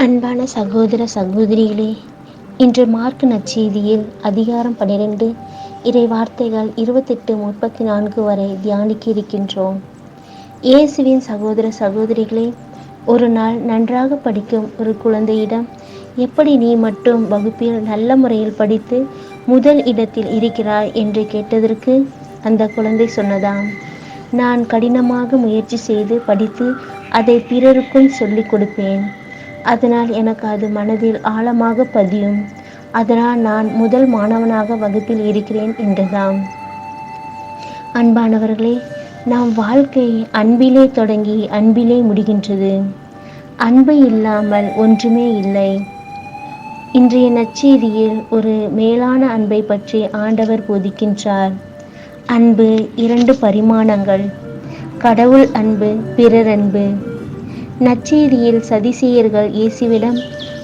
அன்பான சகோதர சகோதரிகளே, இன்று மார்க் நற்செய்தியில் அதிகாரம் 12 இறை வார்த்தைகள் 28-34 வரை தியானிக்க இருக்கின்றோம். இயேசுவின் சகோதர சகோதரிகளே, ஒரு நாள் நன்றாக படிக்கும் ஒரு குழந்தையிடம், எப்படி நீ மட்டும் வகுப்பில் நல்ல முறையில் படித்து முதல் இடத்தில் இருக்கிறாய் என்று கேட்டதற்கு அந்த குழந்தை சொன்னதாம், நான் கடினமாக முயற்சி செய்து படித்து அதை பிறருக்கும் சொல்லிக் கொடுப்பேன். அதனால் எனக்கு அது மனதில் ஆழமாக பதியும். அதனால் நான் முதல் மாணவனாக வகுப்பில் இருக்கிறேன் என்றதாம். அன்பானவர்களே, நாம் வாழ்க்கை அன்பிலே தொடங்கி அன்பிலே முடிகின்றது. அன்பு இல்லாமல் ஒன்றுமே இல்லை. இன்றைய நற்செய்தியில் ஒரு மேலான அன்பை பற்றி ஆண்டவர் போதிக்கின்றார். அன்பு 2 பரிமாணங்கள்: கடவுள் அன்பு, பிறர் அன்பு. நற்செய்தியில் சதிசேயர்கள் இயேசுவிடம்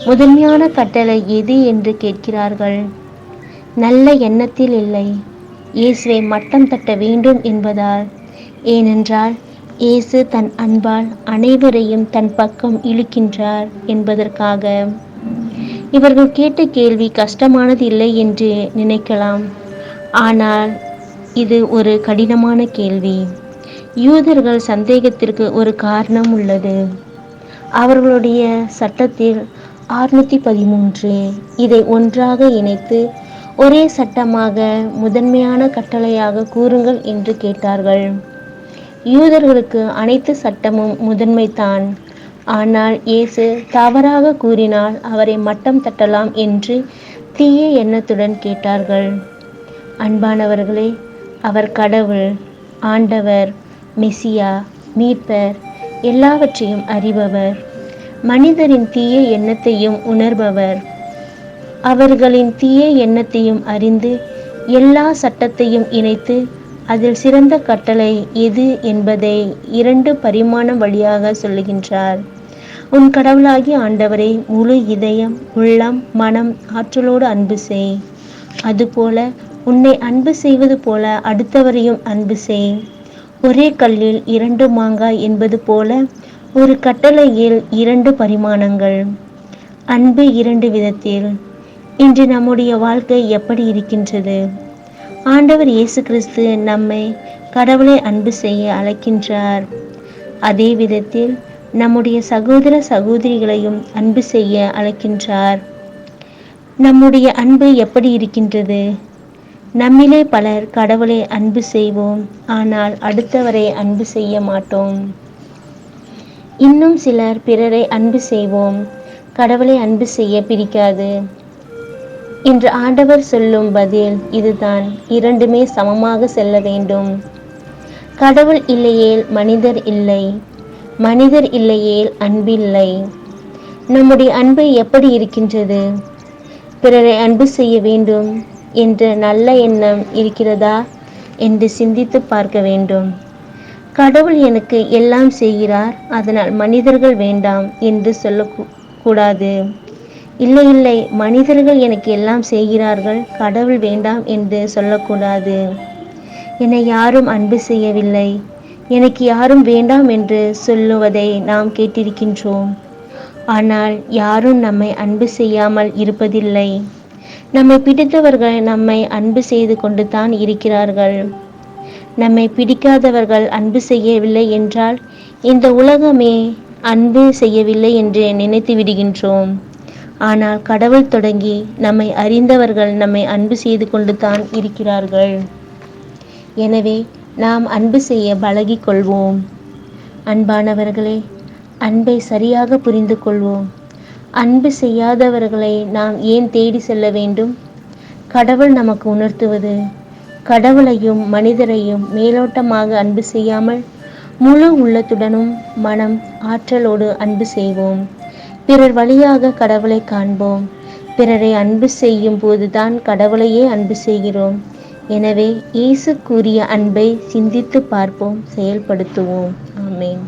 முதன்மையான கட்டளை எது என்று கேட்கிறார்கள். நல்ல எண்ணத்தில் இல்லை, இயேசுவை மட்டம் தட்ட வேண்டும் என்பதால். ஏனென்றால் இயேசு தன் அன்பால் அனைவரையும் தன் பக்கம் இழுக்கின்றார் என்பதற்காக. இவர்கள் கேட்ட கேள்வி கஷ்டமானது இல்லை என்று நினைக்கலாம். ஆனால் இது ஒரு கடினமான கேள்வி. யூதர்கள் சந்தேகத்திற்கு ஒரு காரணம் உள்ளது. அவர்களுடைய சட்டத்தில் 613 இதை ஒன்றாக இணைத்து ஒரே சட்டமாக முதன்மையான கட்டளையாக கூறுங்கள் என்று கேட்டார்கள். யூதர்களுக்கு அனைத்து சட்டமும் முதன்மைதான். ஆனால் இயேசு தவறாக கூறினால் அவரை மட்டம் தட்டலாம் என்று தீய எண்ணத்துடன் கேட்டார்கள். அன்பானவர்களே, அவர் கடவுள், ஆண்டவர், மெசியா, மீட்பர், எல்லாவற்றையும் அறிபவர், மனிதரின் தீய எண்ணத்தையும் உணர்பவர். அவர்களின் தீய எண்ணத்தையும் அறிந்து எல்லா சட்டத்தையும் இணைத்து அதில் சிறந்த கட்டளை எது என்பதை 2 பரிமாணம் வழியாக சொல்லுகின்றார். உன் கடவுளாகிய ஆண்டவரை முழு இதயம், உள்ளம், மனம், ஆற்றலோடு அன்பு செய். அதுபோல உன்னை அன்பு செய்வது போல அடுத்தவரையும் அன்பு செய். ஒரே கல்லில் 2 மாங்காய் என்பது போல ஒரு கட்டளையில் 2 பரிமாணங்கள். அன்பு 2 விதத்தில். இன்று நம்முடைய வாழ்க்கை எப்படி இருக்கின்றது? ஆண்டவர் இயேசு கிறிஸ்து நம்மை கடவுளை அன்பு செய்ய அழைக்கின்றார். அதே விதத்தில் நம்முடைய சகோதர சகோதரிகளையும் அன்பு செய்ய அழைக்கின்றார். நம்முடைய அன்பு எப்படி இருக்கின்றது? நம்மிலே பலர் கடவுளை அன்பு செய்வோம், ஆனால் அடுத்தவரை அன்பு செய்ய மாட்டோம். இன்னும் சிலர் பிறரை அன்பு செய்வோம், கடவுளை அன்பு செய்ய பிடிக்காது. இன்று ஆண்டவர் சொல்லும் பதில் இதுதான்: இரண்டுமே சமமாக செல்ல வேண்டும். கடவுள் இல்லையேல் மனிதர் இல்லை, மனிதர் இல்லையேல் அன்பில்லை. நம்முடைய அன்பு எப்படி இருக்கின்றது? பிறரை அன்பு செய்ய வேண்டும் என்ற நல்ல எண்ணம் இருக்கிறதா என்று சிந்தித்து பார்க்க வேண்டும். கடவுள் எனக்கு எல்லாம் செய்கிறார், அதனால் மனிதர்கள் வேண்டாம் என்று சொல்லக்கூடாது. இல்லை இல்லை, மனிதர்கள் எனக்கு எல்லாம் செய்கிறார்கள், கடவுள் வேண்டாம் என்று சொல்லக்கூடாது. என்னை யாரும் அன்பு செய்யவில்லை, எனக்கு யாரும் வேண்டாம் என்று சொல்லுவதை நாம் கேட்டிருக்கின்றோம். ஆனால் யாரும் நம்மை அன்பு செய்யாமல் இருப்பதில்லை. நம்மை பிடித்தவர்கள் நம்மை அன்பு செய்து கொண்டு தான் இருக்கிறார்கள். நம்மை பிடிக்காதவர்கள் அன்பு செய்யவில்லை என்றால் இந்த உலகமே அன்பு செய்யவில்லை என்று நினைத்து விடுகின்றோம். ஆனால் கடவுள் தொடங்கி நம்மை அறிந்தவர்கள் நம்மை அன்பு செய்து கொண்டு தான் இருக்கிறார்கள். எனவே நாம் அன்பு செய்ய பழகிக் கொள்வோம். அன்பானவர்களே, அன்பை சரியாக புரிந்து கொள்வோம். அன்பு செய்யாதவர்களை நாம் ஏன் தேடி செல்ல வேண்டும்? கடவுள் நமக்கு உணர்த்துவது, கடவுளையும் மனிதரையும் மேலோட்டமாக அன்பு செய்யாமல் முழு உள்ளத்துடனும் மனம், ஆற்றலோடு அன்பு செய்வோம். பிறர் வழியாக கடவுளை காண்போம். பிறரை அன்பு செய்யும் போதுதான் கடவுளையே அன்பு செய்கிறோம். எனவே இயேசு கூறிய அன்பை சிந்தித்து பார்ப்போம், செயல்படுத்துவோம். ஆமென்.